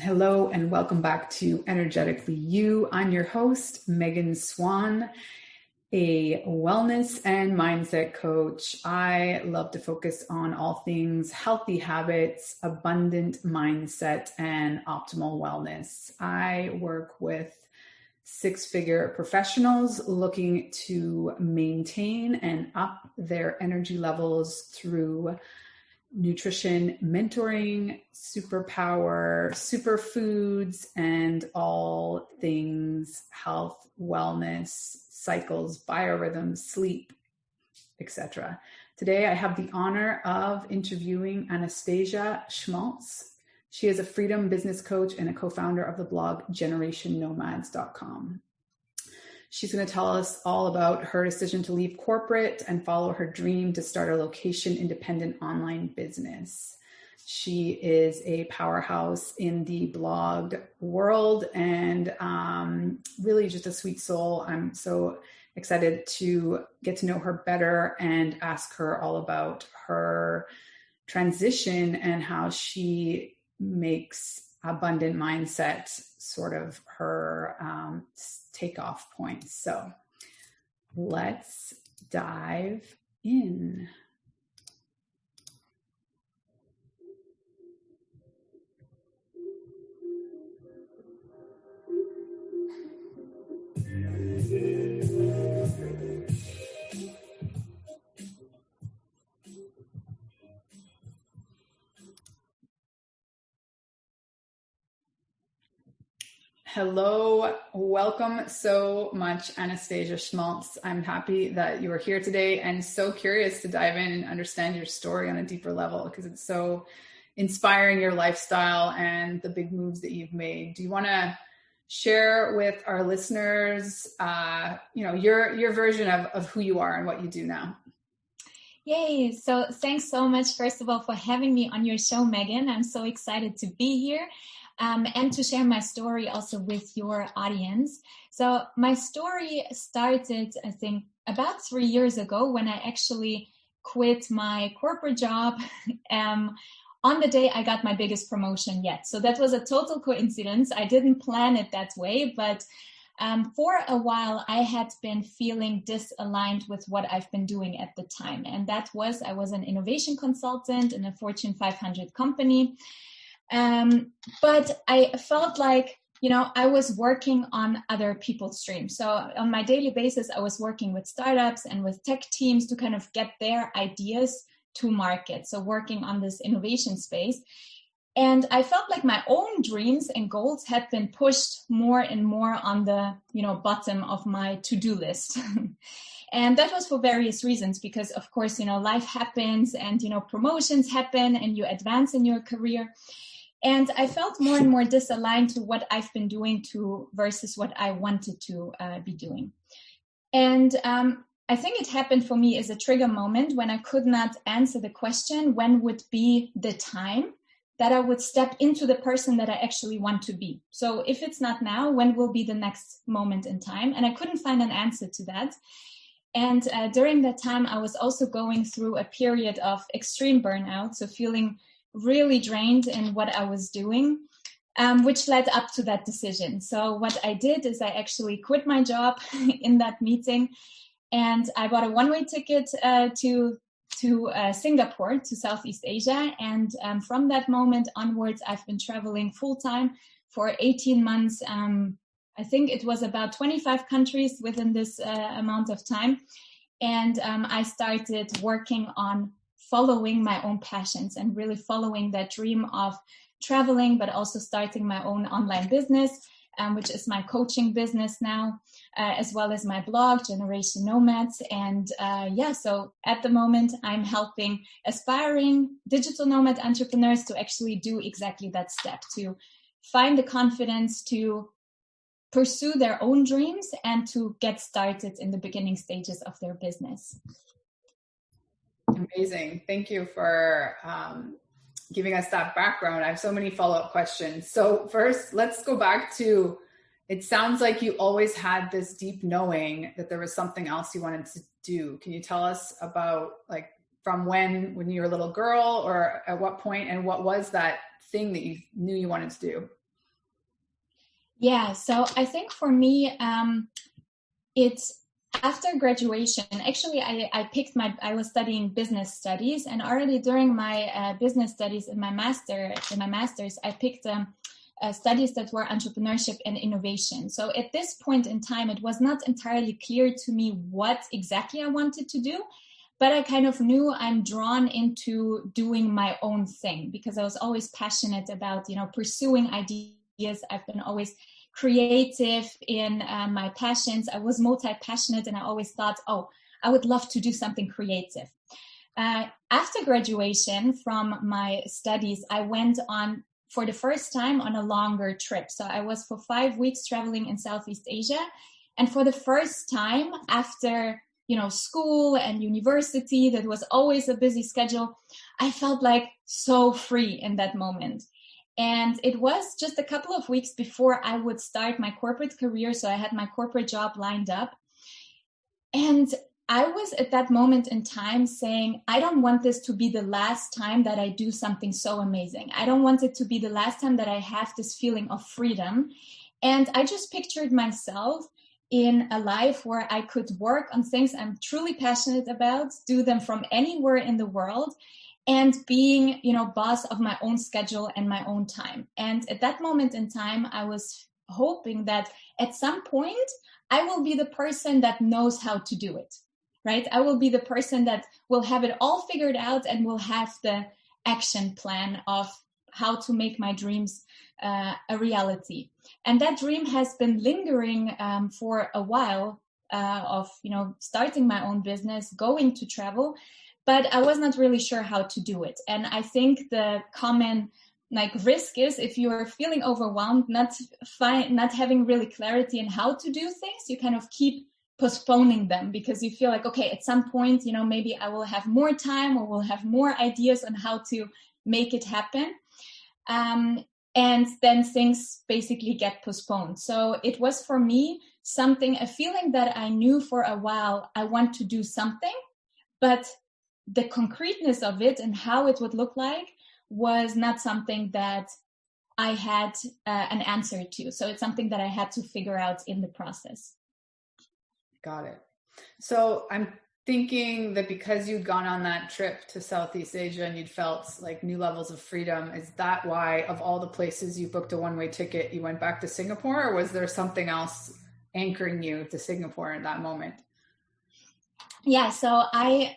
Hello and welcome back to Energetically You. I'm your host, Megan Swan, a wellness and mindset coach. I love to focus on all things healthy habits, abundant mindset, and optimal wellness. I work with six-figure professionals looking to maintain and up their energy levels through nutrition mentoring, superpower, superfoods, and all things health, wellness, cycles, biorhythms, sleep, etc. Today, I have the honor of interviewing Anastasia Schmalz. She is a freedom business coach and a co-founder of the blog generationnomads.com. She's going to tell us all about her decision to leave corporate and follow her dream to start a location-independent online business. She is a powerhouse in the blog world and really just a sweet soul. I'm so excited to get to know her better and ask her all about her transition and how she makes abundant mindset sort of her takeoff point. So let's dive in. Hello, welcome so much, Anastasia Schmalz. I'm happy that you are here today and so curious to dive in and understand your story on a deeper level because it's so inspiring, your lifestyle and the big moves that you've made. Do you want to share with our listeners, your version of who you are and what you do now? Yay. So thanks so much, first of all, for having me on your show, Megan. I'm so excited to be here. And to share my story also with your audience. So my story started, I think, about 3 years ago when I actually quit my corporate job on the day I got my biggest promotion yet. So that was a total coincidence. I didn't plan it that way, but for a while I had been feeling disaligned with what I've been doing at the time. And I was an innovation consultant in a Fortune 500 company. But I felt like, I was working on other people's dreams. So on my daily basis, I was working with startups and with tech teams to kind of get their ideas to market. So working on this innovation space. And I felt like my own dreams and goals had been pushed more and more on the, bottom of my to-do list. And that was for various reasons, because of course, life happens and, promotions happen and you advance in your career. And I felt more and more disaligned to what I've been doing versus what I wanted to be doing. And I think it happened for me as a trigger moment when I could not answer the question, when would be the time that I would step into the person that I actually want to be? So if it's not now, when will be the next moment in time? And I couldn't find an answer to that. And during that time, I was also going through a period of extreme burnout, so feeling really drained in what I was doing, which led up to that decision. So what I did is I actually quit my job in that meeting, and I bought a one-way ticket to Singapore, to Southeast Asia. And from that moment onwards, I've been traveling full-time for 18 months. I think it was about 25 countries within this amount of time. And I started working on following my own passions and really following that dream of traveling, but also starting my own online business, which is my coaching business now, as well as my blog, Generation Nomads. And so at the moment, I'm helping aspiring digital nomad entrepreneurs to actually do exactly that step, to find the confidence to pursue their own dreams and to get started in the beginning stages of their business. Amazing. Thank you for giving us that background. I have so many follow-up questions. So first, let's go back to, it sounds like you always had this deep knowing that there was something else you wanted to do. Can you tell us about from when you were a little girl, or at what point, and what was that thing that you knew you wanted to do? Yeah, so I think for me, it's after graduation. Actually, I was studying business studies, and already during my business studies in my master's, I picked studies that were entrepreneurship and innovation. So at this point in time, it was not entirely clear to me what exactly I wanted to do, but I kind of knew I'm drawn into doing my own thing because I was always passionate about, pursuing ideas. I've been always creative in my passions. I was multi-passionate, and I always thought, oh, I would love to do something creative. After graduation from my studies, I went on for the first time on a longer trip. So I was for 5 weeks traveling in Southeast Asia. And for the first time after, school and university, that was always a busy schedule, I felt like so free in that moment. And it was just a couple of weeks before I would start my corporate career. So I had my corporate job lined up. And I was at that moment in time saying, I don't want this to be the last time that I do something so amazing. I don't want it to be the last time that I have this feeling of freedom. And I just pictured myself in a life where I could work on things I'm truly passionate about, do them from anywhere in the world, and being, boss of my own schedule and my own time. And at that moment in time, I was hoping that at some point, I will be the person that knows how to do it, right? I will be the person that will have it all figured out and will have the action plan of how to make my dreams a reality. And that dream has been lingering for a while of, starting my own business, going to travel, but I was not really sure how to do it. And I think the common risk is if you are feeling overwhelmed, not having really clarity in how to do things, you kind of keep postponing them because you feel like, okay, at some point, maybe I will have more time or will have more ideas on how to make it happen. And then things basically get postponed. So it was for me a feeling that I knew for a while, I want to do something, but the concreteness of it and how it would look like was not something that I had an answer to. So it's something that I had to figure out in the process. Got it. So I'm thinking that because you'd gone on that trip to Southeast Asia and you'd felt like new levels of freedom, is that why of all the places you booked a one-way ticket, you went back to Singapore, or was there something else anchoring you to Singapore in that moment? Yeah, so I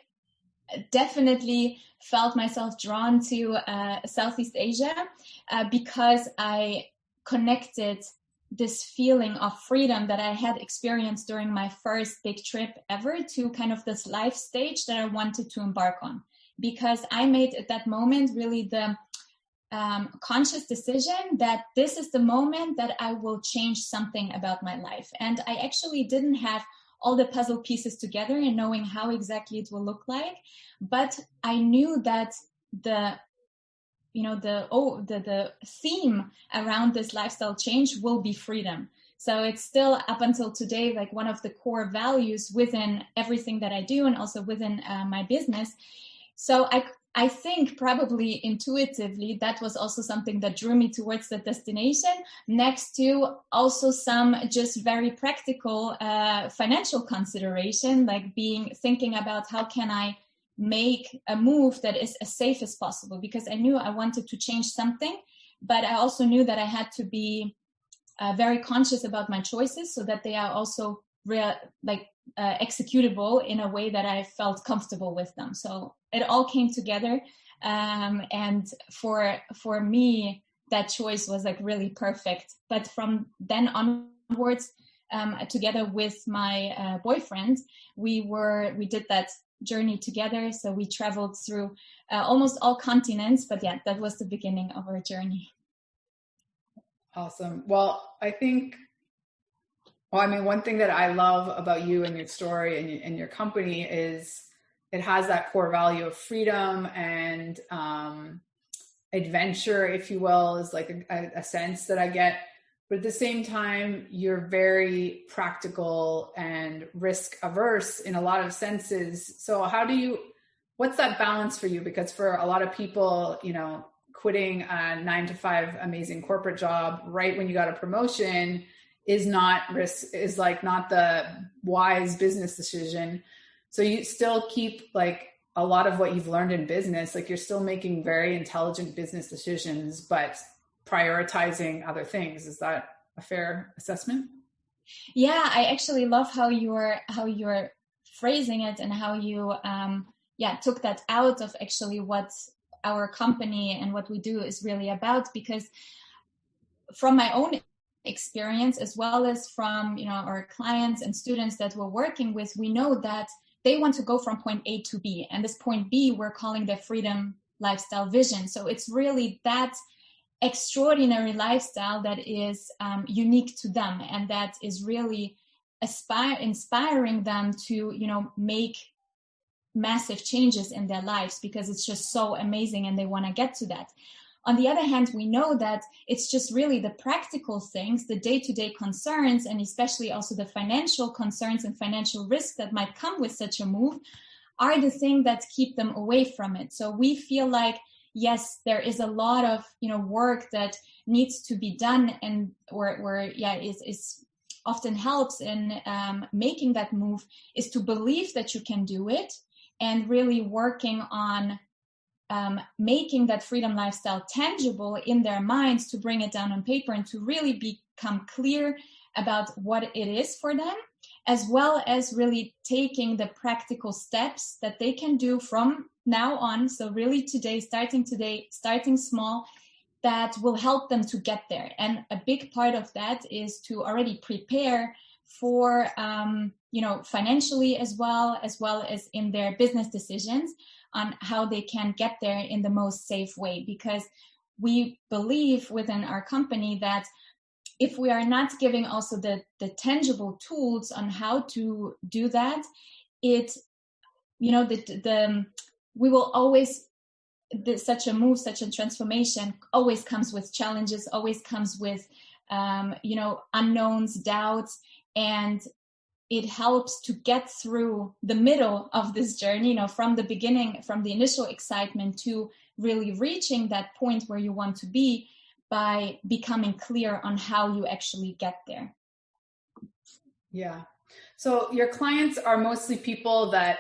definitely felt myself drawn to Southeast Asia because I connected this feeling of freedom that I had experienced during my first big trip ever to kind of this life stage that I wanted to embark on. Because I made at that moment really the conscious decision that this is the moment that I will change something about my life. And I actually didn't have all the puzzle pieces together and knowing how exactly it will look like. But I knew that the theme around this lifestyle change will be freedom. So it's still up until today, like one of the core values within everything that I do and also within my business. So I think probably intuitively, that was also something that drew me towards the destination, next to also some just very practical financial consideration, like thinking about how can I make a move that is as safe as possible, because I knew I wanted to change something, but I also knew that I had to be very conscious about my choices so that they are also executable in a way that I felt comfortable with them. So it all came together. And for me, that choice was like really perfect. But from then onwards, together with my boyfriend, we did that journey together. So we traveled through almost all continents, but yeah, that was the beginning of our journey. Awesome. Well, one thing that I love about you and your story and your company is it has that core value of freedom and adventure, if you will, is like a sense that I get. But at the same time, you're very practical and risk averse in a lot of senses. So what's that balance for you? Because for a lot of people, quitting a 9 to 5 amazing corporate job right when you got a promotion is not the wise business decision. So you still keep like a lot of what you've learned in business, like you're still making very intelligent business decisions, but prioritizing other things. Is that a fair assessment? Yeah, I actually love how you're phrasing it, and how you took that out of actually what our company and what we do is really about. Because from my own experience, as well as from our clients and students that we're working with, we know that they want to go from point A to B, and this point B we're calling the freedom lifestyle vision. So it's really that extraordinary lifestyle that is unique to them, and that is really inspiring them to make massive changes in their lives, because it's just so amazing and they want to get to that. On the other hand, we know that it's just really the practical things, the day-to-day concerns, and especially also the financial concerns and financial risks that might come with such a move, are the things that keep them away from it. So we feel like, yes, there is a lot of work that needs to be done, and is often helps in making that move, is to believe that you can do it, and really working on making that freedom lifestyle tangible in their minds, to bring it down on paper and to really become clear about what it is for them, as well as really taking the practical steps that they can do from now on. So really today, starting small, that will help them to get there. And a big part of that is to already prepare for, financially as well as in their business decisions, on how they can get there in the most safe way. Because we believe within our company that if we are not giving also the tangible tools on how to do that, we will always, such a transformation always comes with challenges, always comes with unknowns, doubts, and it helps to get through the middle of this journey, from the beginning, from the initial excitement to really reaching that point where you want to be, by becoming clear on how you actually get there. Yeah. So your clients are mostly people that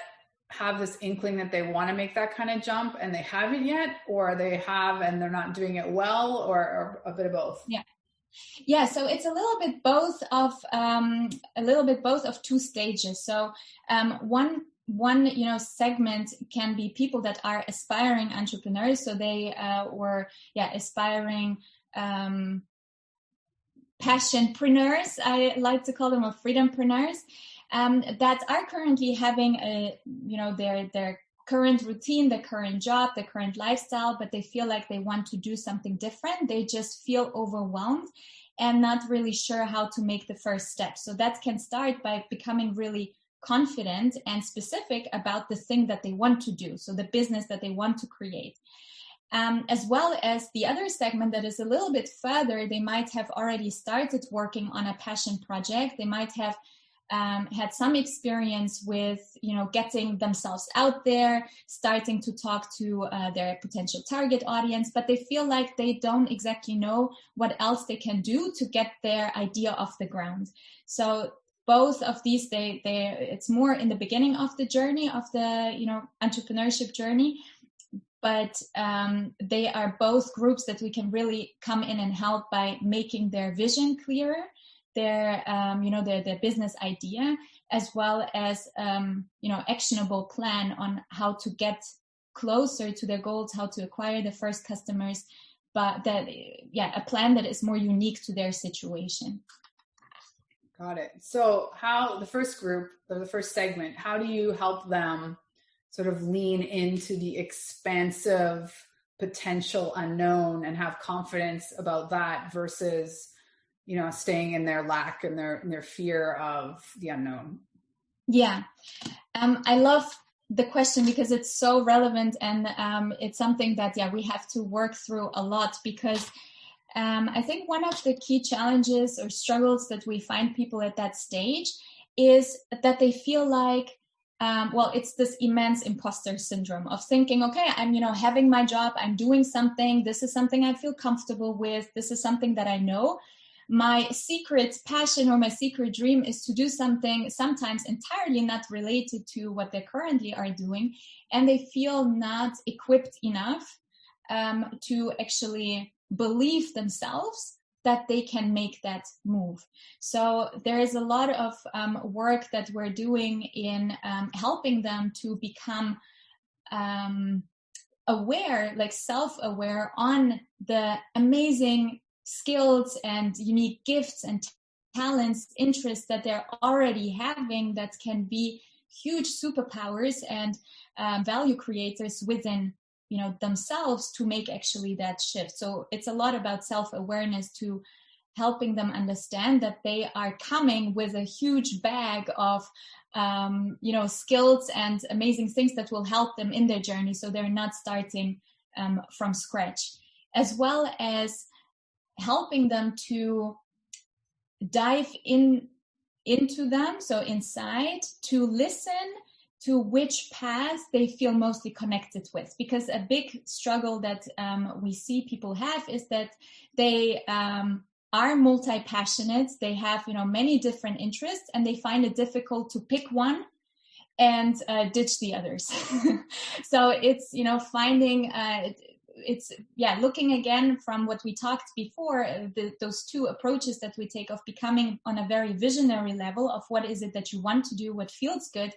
have this inkling that they want to make that kind of jump, and they haven't yet, or they have and they're not doing it well, or a bit of both? Yeah, so it's a little bit both of two stages. So one segment can be people that are aspiring entrepreneurs. So they were aspiring passionpreneurs, I like to call them, or freedompreneurs, that are currently having their current routine, the current job, the current lifestyle, but they feel like they want to do something different. They just feel overwhelmed and not really sure how to make the first step. So that can start by becoming really confident and specific about the thing that they want to do, so the business that they want to create. As well as the other segment that is a little bit further, they might have already started working on a passion project. They might have had some experience with, getting themselves out there, starting to talk to their potential target audience, but they feel like they don't exactly know what else they can do to get their idea off the ground. So both of these, it's more in the beginning of the journey of the, entrepreneurship journey, but they are both groups that we can really come in and help by making their vision clearer, their business idea, as well as actionable plan on how to get closer to their goals, how to acquire the first customers, but a plan that is more unique to their situation. Got it. So how the first group, or the first segment, how do you help them sort of lean into the expansive potential unknown and have confidence about that versus staying in their lack and their fear of the unknown? Yeah. I love the question because it's so relevant, and it's something that, we have to work through a lot, because I think one of the key challenges or struggles that we find people at that stage is that they feel like it's this immense imposter syndrome of thinking, okay, I'm, having my job, I'm doing something, this is something I feel comfortable with, this is something that I know. My secret passion or my secret dream is to do something sometimes entirely not related to what they currently are doing, and they feel not equipped enough to actually believe themselves that they can make that move. So there is a lot of work that we're doing in helping them to become aware, like self-aware on the amazing skills and unique gifts and talents, interests that they're already having that can be huge superpowers and value creators within themselves to make actually that shift. So it's a lot about self-awareness, to helping them understand that they are coming with a huge bag of skills and amazing things that will help them in their journey, so they're not starting from scratch, as well as helping them to dive into them, so inside, to listen to which path they feel mostly connected with. Because a big struggle that we see people have is that they are multi-passionate, they have many different interests, and they find it difficult to pick one and ditch the others. So it's finding looking again from what we talked before, those two approaches that we take of becoming on a very visionary level of what is it that you want to do, what feels good,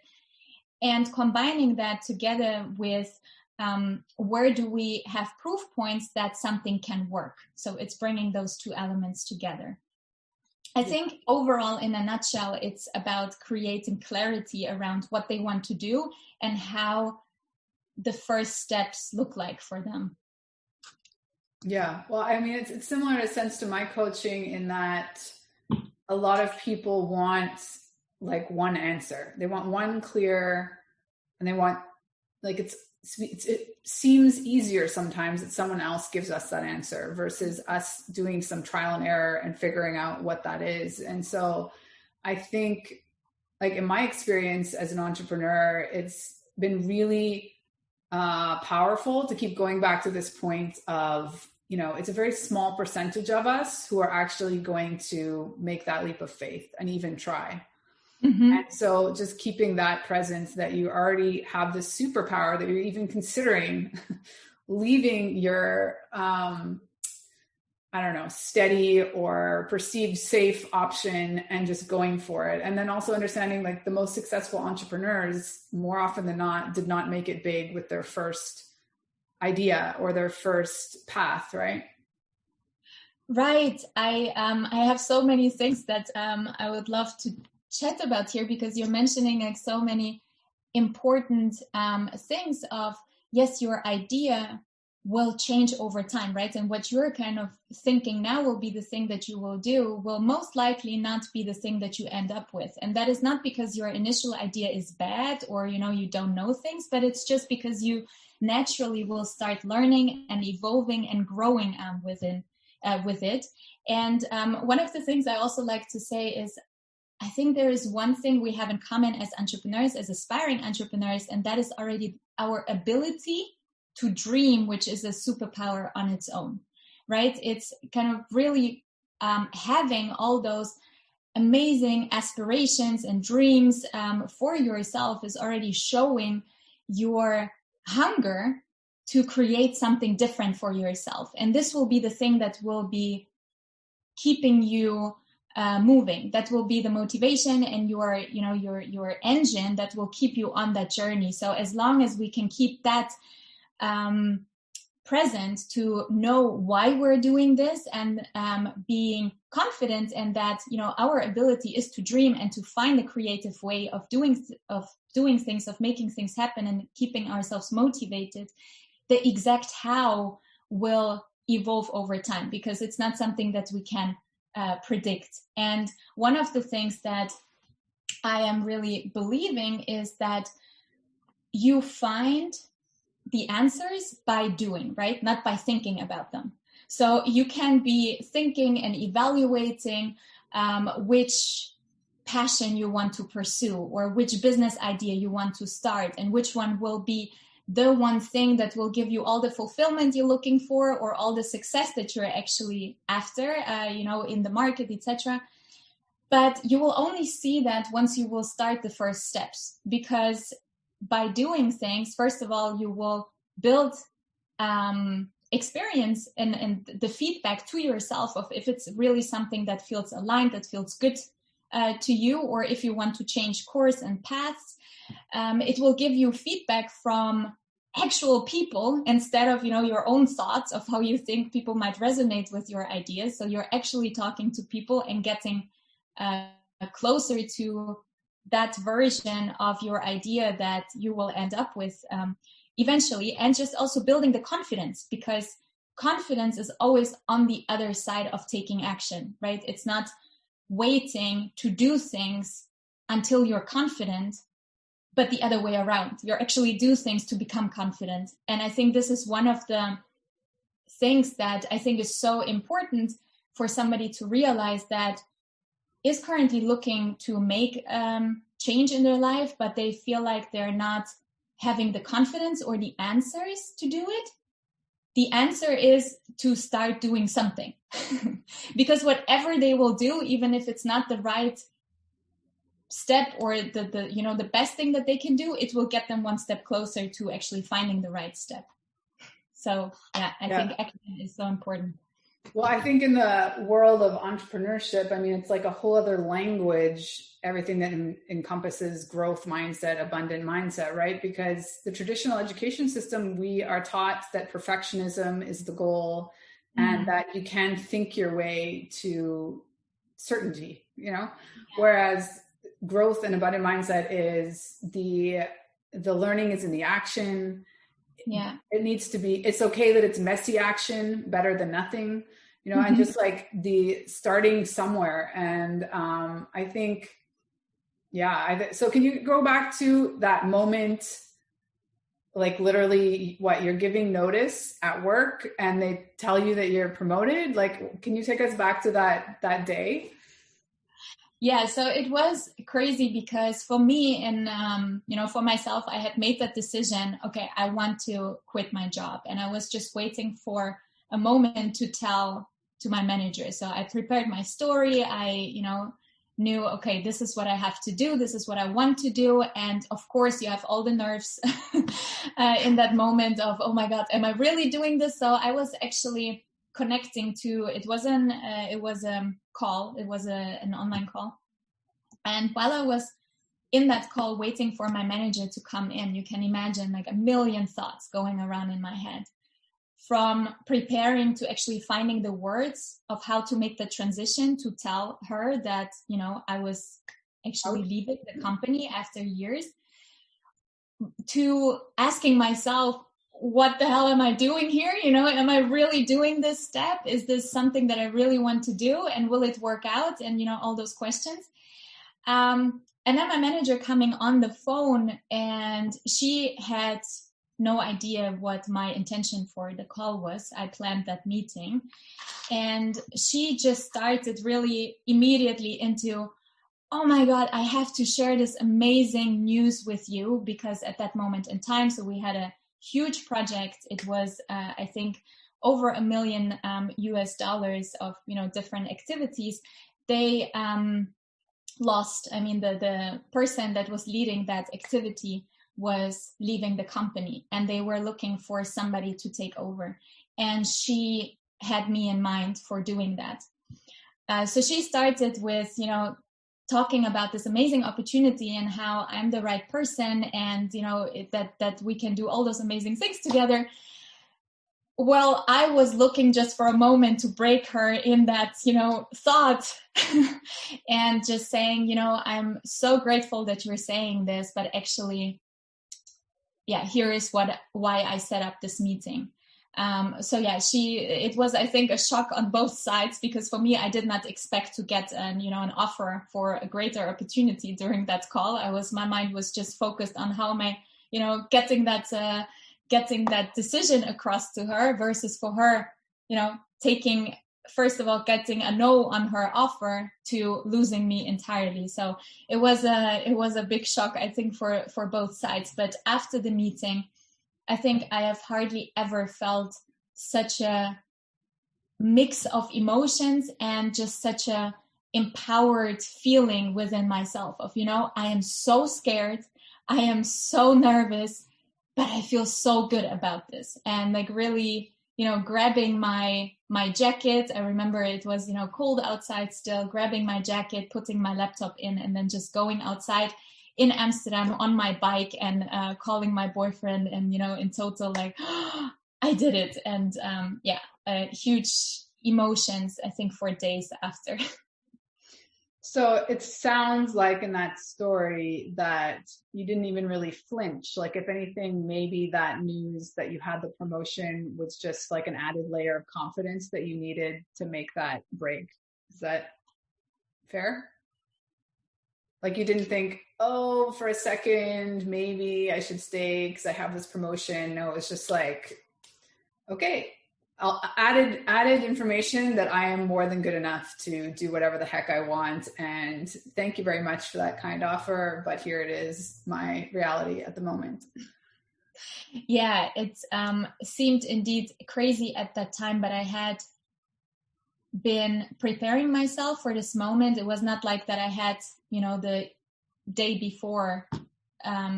and combining that together with where do we have proof points that something can work. So it's bringing those two elements together. I think overall, in a nutshell, it's about creating clarity around what they want to do and how the first steps look like for them. Yeah, well, I mean, it's similar in a sense to my coaching, in that a lot of people want like one answer. They want one clear, and they want like it seems easier sometimes that someone else gives us that answer versus us doing some trial and error and figuring out what that is. And so I think, like in my experience as an entrepreneur, it's been really powerful to keep going back to this point of, it's a very small percentage of us who are actually going to make that leap of faith and even try. Mm-hmm. And so just keeping that presence that you already have this superpower, that you're even considering leaving your, steady or perceived safe option and just going for it. And then also understanding, like, the most successful entrepreneurs, more often than not, did not make it big with their first idea or their first path, right? Right. I have so many things that I would love to chat about here, because you're mentioning like so many important things of, yes, your idea will change over time, right? And what you're kind of thinking now will be the thing that you will do, will most likely not be the thing that you end up with. And that is not because your initial idea is bad or, you don't know things, but it's just because you naturally will start learning and evolving and growing with it. And one of the things I also like to say is, I think there is one thing we have in common as entrepreneurs, as aspiring entrepreneurs, and that is already our ability to dream, which is a superpower on its own, right? It's kind of really having all those amazing aspirations and dreams for yourself is already showing your hunger to create something different for yourself. And this will be the thing that will be keeping you moving. That will be the motivation and your engine that will keep you on that journey. So as long as we can keep that present, to know why we're doing this, and being confident in that, our ability is to dream and to find a creative way of doing things, of making things happen, and keeping ourselves motivated, the exact how will evolve over time, because it's not something that we can predict. And one of the things that I am really believing is that you find the answers by doing, right? Not by thinking about them. So you can be thinking and evaluating which passion you want to pursue, or which business idea you want to start, and which one will be the one thing that will give you all the fulfillment you're looking for, or all the success that you're actually after, in the market, etc. But you will only see that once you will start the first steps, because by doing things, first of all, you will build experience and the feedback to yourself of if it's really something that feels aligned, that feels good to you, or if you want to change course and paths. It will give you feedback from actual people instead of, your own thoughts of how you think people might resonate with your ideas. So you're actually talking to people and getting closer to that version of your idea that you will end up with eventually, and just also building the confidence, because confidence is always on the other side of taking action, right? It's not waiting to do things until you're confident, but the other way around. You actually do things to become confident. And I think this is one of the things that I think is so important for somebody to realize, that is currently looking to make change in their life, but they feel like they're not having the confidence or the answers to do it. The answer is to start doing something. Because whatever they will do, even if it's not the right step or the best thing that they can do, it will get them one step closer to actually finding the right step. So I think action is so important. Well, I think in the world of entrepreneurship, it's like a whole other language, everything that encompasses growth mindset, abundant mindset, right? Because the traditional education system, we are taught that perfectionism is the goal, and that you can think your way to certainty, whereas growth and abundant mindset is the learning is in the action. Yeah, it needs to be, it's okay that it's messy action, better than nothing, and just like the starting somewhere. And I think, so can you go back to that moment, like literally what you're giving notice at work and they tell you that you're promoted? Like, can you take us back to that day? Yeah, so it was crazy because for me and, for myself, I had made that decision. Okay, I want to quit my job. And I was just waiting for a moment to tell to my manager. So I prepared my story. I, knew, okay, this is what I have to do. This is what I want to do. And of course, you have all the nerves in that moment of, oh my God, am I really doing this? So I was actually connecting to, it was a call, it was an online call. And while I was in that call waiting for my manager to come in, you can imagine like a million thoughts going around in my head, from preparing to actually finding the words of how to make the transition to tell her that, I was actually leaving the company after years, to asking myself, what the hell am I doing here? Am I really doing this step? Is this something that I really want to do? And will it work out? And, all those questions. And then my manager coming on the phone, and she had no idea what my intention for the call was. I planned that meeting, and she just started really immediately into, oh my God, I have to share this amazing news with you, because at that moment in time, so we had a huge project. It was, I think, over $1 million US of, different activities. They lost, the person that was leading that activity was leaving the company, and they were looking for somebody to take over. And she had me in mind for doing that. So she started with, talking about this amazing opportunity and how I'm the right person, and that we can do all those amazing things together. Well, I was looking just for a moment to break her in that, thought and just saying, I'm so grateful that you're saying this, but actually, here is why I set up this meeting. It was, I think, a shock on both sides, because for me, I did not expect to get an offer for a greater opportunity during that call. My mind was just focused on how am I, getting that decision across to her, versus for her, taking first of all getting a no on her offer to losing me entirely. So it was a big shock, I think, for both sides. But after the meeting, I think I have hardly ever felt such a mix of emotions and just such a empowered feeling within myself of, I am so scared, I am so nervous, but I feel so good about this. And like really, grabbing my jacket. I remember it was, cold outside still, grabbing my jacket, putting my laptop in, and then just going outside in Amsterdam on my bike and calling my boyfriend, and, in total, like, oh, I did it. And huge emotions, I think, for days after. So it sounds like in that story that you didn't even really flinch. Like, if anything, maybe that news that you had the promotion was just like an added layer of confidence that you needed to make that break. Is that fair? Like, you didn't think, oh, for a second, maybe I should stay because I have this promotion. No, it's just like, okay, added information that I am more than good enough to do whatever the heck I want. And thank you very much for that kind offer. But here it is, my reality at the moment. Yeah, it seemed indeed crazy at that time, but I had been preparing myself for this moment. It was not like that I had, the day before,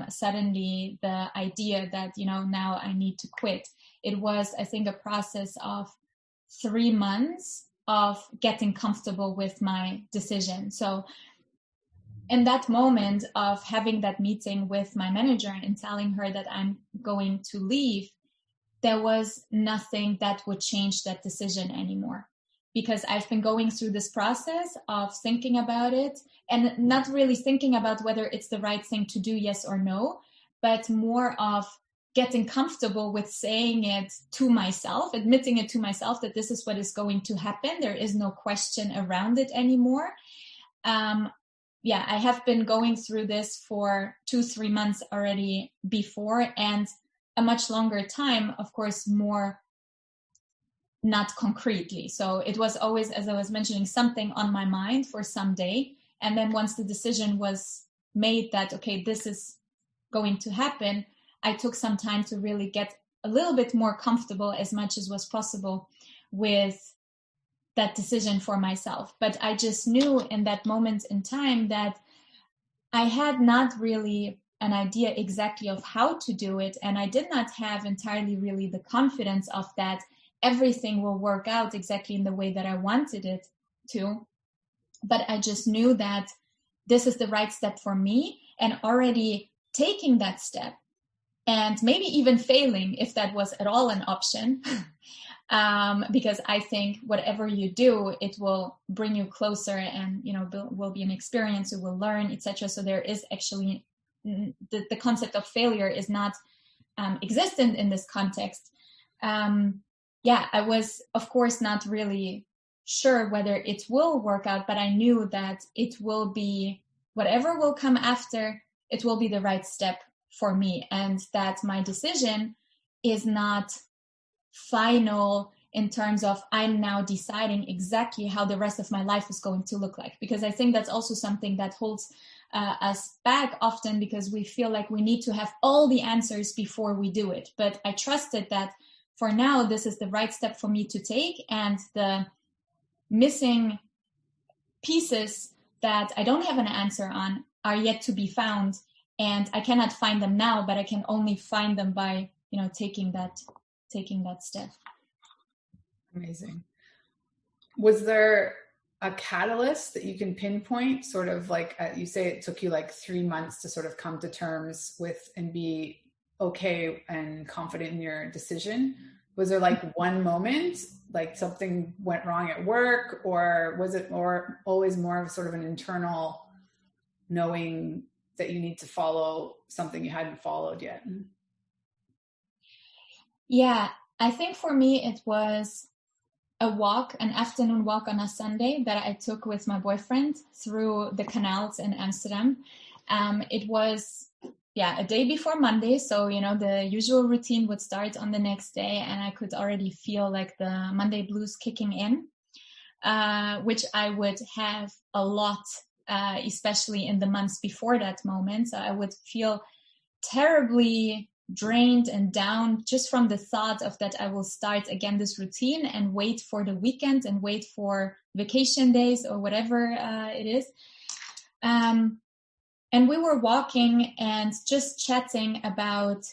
suddenly the idea that, now I need to quit. It was, I think, a process of 3 months of getting comfortable with my decision. So in that moment of having that meeting with my manager and telling her that I'm going to leave, there was nothing that would change that decision anymore. Because I've been going through this process of thinking about it and not really thinking about whether it's the right thing to do, yes or no, but more of getting comfortable with saying it to myself, admitting it to myself that this is what is going to happen. There is no question around it anymore. I have been going through this for 2-3 months already before, and a much longer time, of course, more not concretely. So it was always, as I was mentioning, something on my mind for some day. And then once the decision was made that, okay, this is going to happen, I took some time to really get a little bit more comfortable, as much as was possible, with that decision for myself. But I just knew in that moment in time that I had not really an idea exactly of how to do it. And I did not have entirely really the confidence of that everything will work out exactly in the way that I wanted it to. But I just knew that this is the right step for me, and already taking that step and maybe even failing, if that was at all an option, because I think whatever you do, it will bring you closer, and will be an experience, you will learn, etc. So there is actually the concept of failure is not existent in this context. I was, of course, not really sure whether it will work out, but I knew that it will be, whatever will come after, it will be the right step for me, and that my decision is not final in terms of I'm now deciding exactly how the rest of my life is going to look like. Because I think that's also something that holds us back often, because we feel like we need to have all the answers before we do it. But I trusted that for now, this is the right step for me to take, and the missing pieces that I don't have an answer on are yet to be found, and I cannot find them now, but I can only find them by, taking that step. Amazing. Was there a catalyst that you can pinpoint, sort of like you say it took you like 3 months to sort of come to terms with and be okay and confident in your decision? Was there like one moment, like something went wrong at work, or was it always more of sort of an internal knowing that you need to follow something you hadn't followed yet? Yeah, I think for me it was an afternoon walk on a Sunday that I took with my boyfriend through the canals in Amsterdam. It was a day before Monday, so the usual routine would start on the next day, and I could already feel like the Monday blues kicking in. which I would have a lot, especially in the months before that moment. So I would feel terribly drained and down just from the thought of that I will start again this routine and wait for the weekend and wait for vacation days or whatever it is. And we were walking and just chatting about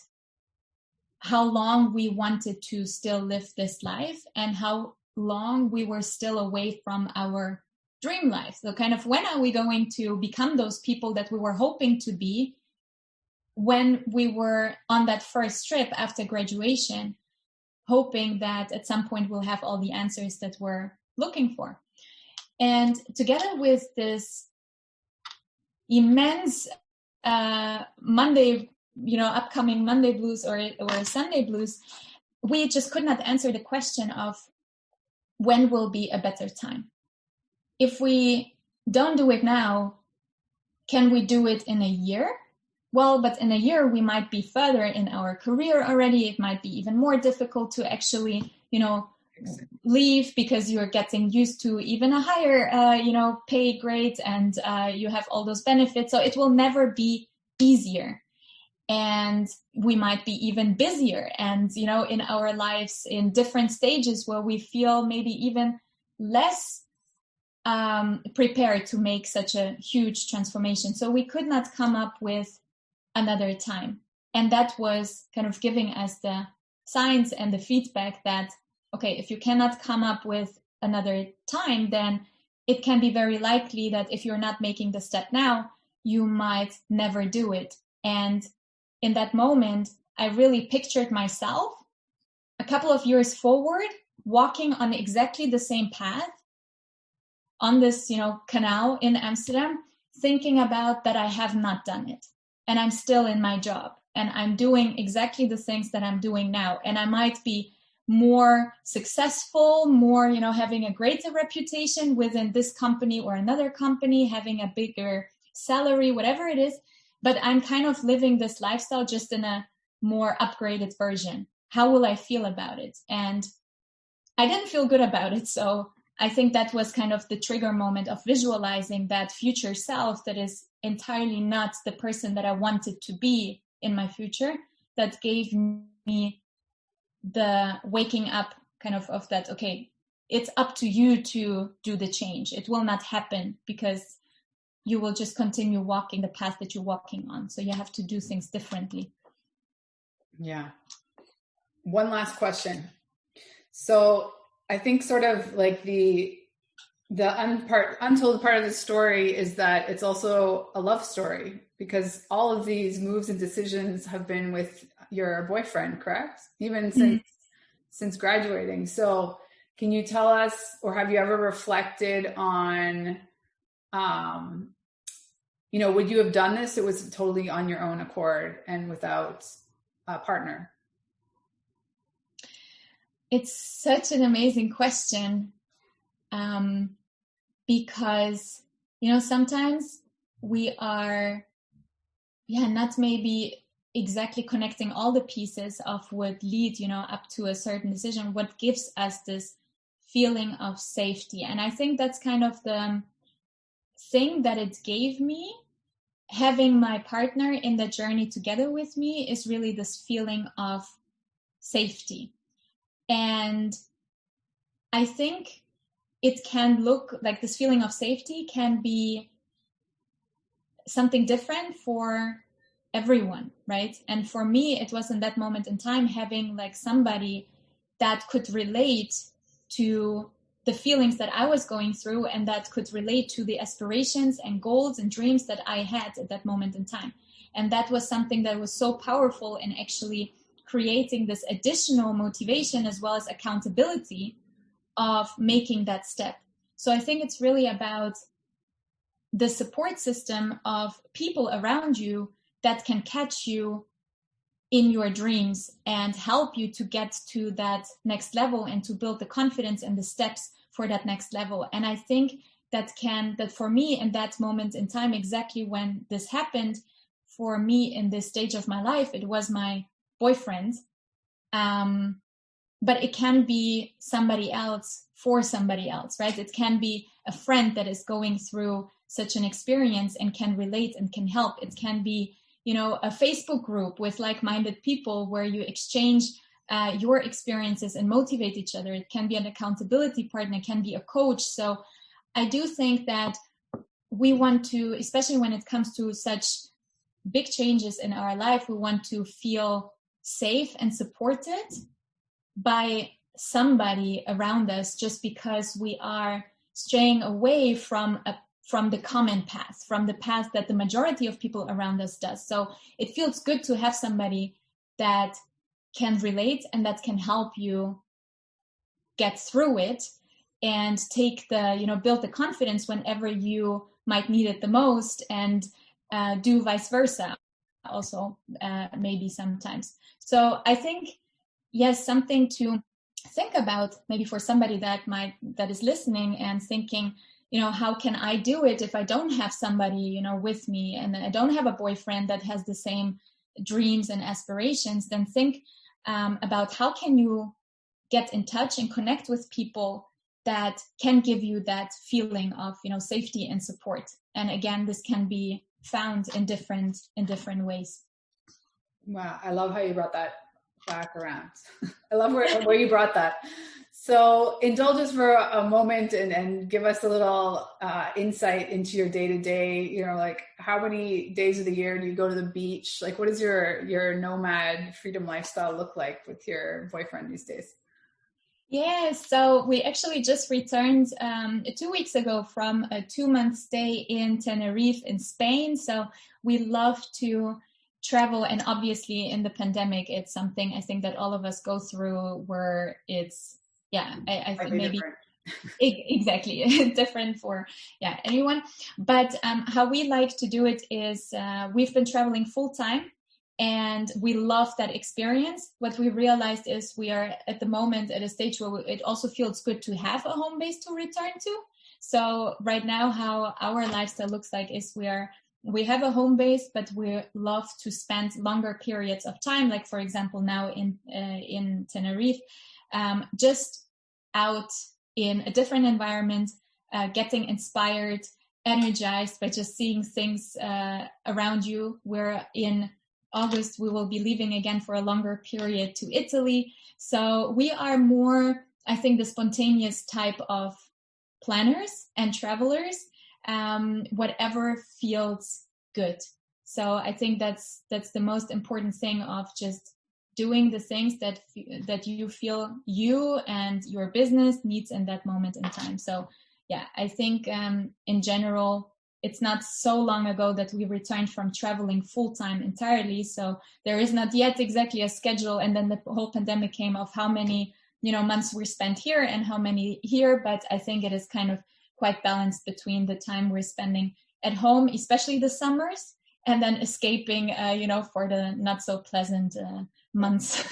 how long we wanted to still live this life and how long we were still away from our dream life. So kind of, when are we going to become those people that we were hoping to be when we were on that first trip after graduation, hoping that at some point we'll have all the answers that we're looking for. And together with this immense Monday, upcoming Monday blues or Sunday blues, we just could not answer the question of when will be a better time. If we don't do it now, can we do it in a year? Well, but in a year, we might be further in our career already. It might be even more difficult to actually, leave because you're getting used to even a higher, pay grade and you have all those benefits. So it will never be easier. And we might be even busier and, in our lives in different stages where we feel maybe even less prepared to make such a huge transformation. So we could not come up with another time. And that was kind of giving us the signs and the feedback that, okay, if you cannot come up with another time, then it can be very likely that if you're not making the step now, you might never do it. And in that moment, I really pictured myself a couple of years forward, walking on exactly the same path on this, canal in Amsterdam, thinking about that I have not done it. And I'm still in my job and I'm doing exactly the things that I'm doing now. And I might be more successful, more, having a greater reputation within this company or another company, having a bigger salary, whatever it is. But I'm kind of living this lifestyle just in a more upgraded version. How will I feel about it? And I didn't feel good about it. So I think that was kind of the trigger moment of visualizing that future self that is entirely not the person that I wanted to be in my future, that gave me the waking up kind of that, okay, it's up to you to do the change. It will not happen because you will just continue walking the path that you're walking on. So you have to do things differently. Yeah. One last question. So I think sort of like the untold part of the story is that it's also a love story, because all of these moves and decisions have been with your boyfriend, correct? Even since graduating. So can you tell us, or have you ever reflected on, would you have done this? It was totally on your own accord and without a partner. It's such an amazing question. Because, sometimes we are, not maybe exactly connecting all the pieces of what lead, up to a certain decision, what gives us this feeling of safety. And I think that's kind of the thing that it gave me. Having my partner in the journey together with me is really this feeling of safety. And I think it can look like this feeling of safety can be something different for everyone, right? And for me, it was in that moment in time having like somebody that could relate to the feelings that I was going through and that could relate to the aspirations and goals and dreams that I had at that moment in time. And that was something that was so powerful in actually creating this additional motivation as well as accountability of making that step. So I think it's really about the support system of people around you that can catch you in your dreams and help you to get to that next level and to build the confidence and the steps for that next level. And I think that for me in that moment in time, exactly when this happened, for me in this stage of my life, it was my boyfriend. but it can be somebody else for somebody else, right? It can be a friend that is going through such an experience and can relate and can help. It can be, a Facebook group with like-minded people where you exchange your experiences and motivate each other. It can be an accountability partner, it can be a coach. So I do think that we want to, especially when it comes to such big changes in our life, we want to feel safe and supported by somebody around us, just because we are straying away from the common path, from the path that the majority of people around us does. So it feels good to have somebody that can relate and that can help you get through it and take build the confidence whenever you might need it the most, and do vice versa also, maybe sometimes. So I think, yes, something to think about maybe for somebody that is listening and thinking, how can I do it if I don't have somebody, with me, and I don't have a boyfriend that has the same dreams and aspirations. Then think about how can you get in touch and connect with people that can give you that feeling of, safety and support. And again, this can be found in different ways. Wow, I love how you brought that back around. I love where you brought that. So indulge us for a moment and give us a little insight into your day-to-day, like how many days of the year do you go to the beach? Like, what does your nomad freedom lifestyle look like with your boyfriend these days? Yeah, so we actually just returned 2 weeks ago from a 2-month stay in Tenerife in Spain. So we love to travel, and obviously in the pandemic, it's something I think that all of us go through where it's, I think maybe exactly different for anyone. But how we like to do it is we've been traveling full time, and we love that experience. What we realized is we are at the moment at a stage where it also feels good to have a home base to return to. So right now, how our lifestyle looks like is we have a home base, but we love to spend longer periods of time. Like, for example, now in Tenerife, just out in a different environment, getting inspired, energized by just seeing things around you. We're in August, we will be leaving again for a longer period to Italy. So we are more, I think, the spontaneous type of planners and travelers, whatever feels good. So I think that's the most important thing, of just doing the things that you feel you and your business needs in that moment in time. So I think in general, it's not so long ago that we returned from traveling full-time entirely. So there is not yet exactly a schedule. And then the whole pandemic came of how many, months we spent here and how many here. But I think it is kind of quite balanced between the time we're spending at home, especially the summers, and then escaping, for the not so pleasant months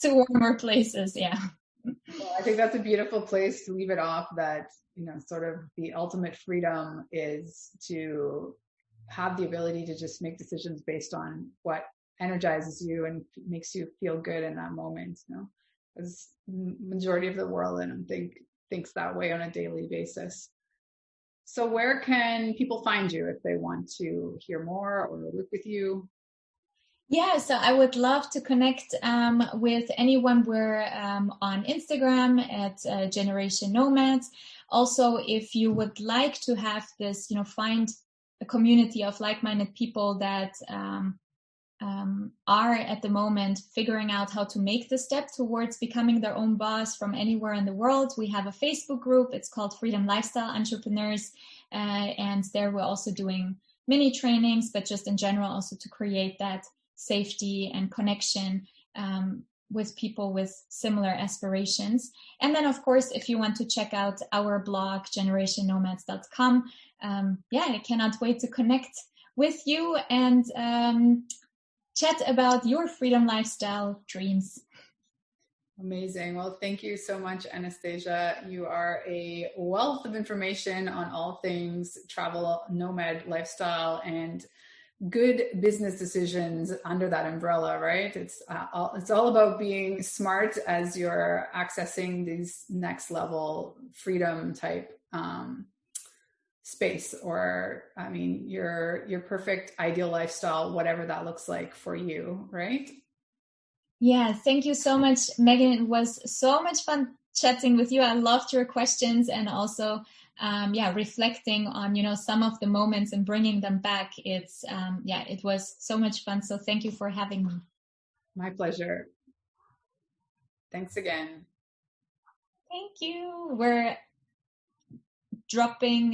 to warmer places. Yeah. Well, I think that's a beautiful place to leave it off, that, sort of the ultimate freedom is to have the ability to just make decisions based on what energizes you and makes you feel good in that moment. As the majority of the world, and thinks that way on a daily basis. So where can people find you if they want to hear more or work with you? Yeah, so I would love to connect with anyone. We're on Instagram at Generation Nomads. Also, if you would like to have this, find a community of like-minded people that are at the moment figuring out how to make the step towards becoming their own boss from anywhere in the world, we have a Facebook group. It's called Freedom Lifestyle Entrepreneurs. And there we're also doing mini trainings, but just in general also to create that safety and connection with people with similar aspirations. And then, of course, if you want to check out our blog, generationnomads.com, I cannot wait to connect with you and chat about your freedom lifestyle dreams. Amazing. Well, thank you so much, Anastasia. You are a wealth of information on all things travel, nomad lifestyle, and good business decisions under that umbrella, right? It's all about being smart as you're accessing these next level freedom type space, or I mean your perfect ideal lifestyle, whatever that looks like for you, right? Yeah, thank you so much, Megan. It was so much fun chatting with you. I loved your questions, and also reflecting on, some of the moments and bringing them back. It was so much fun. So thank you for having me. My pleasure. Thanks again. Thank you. We're dropping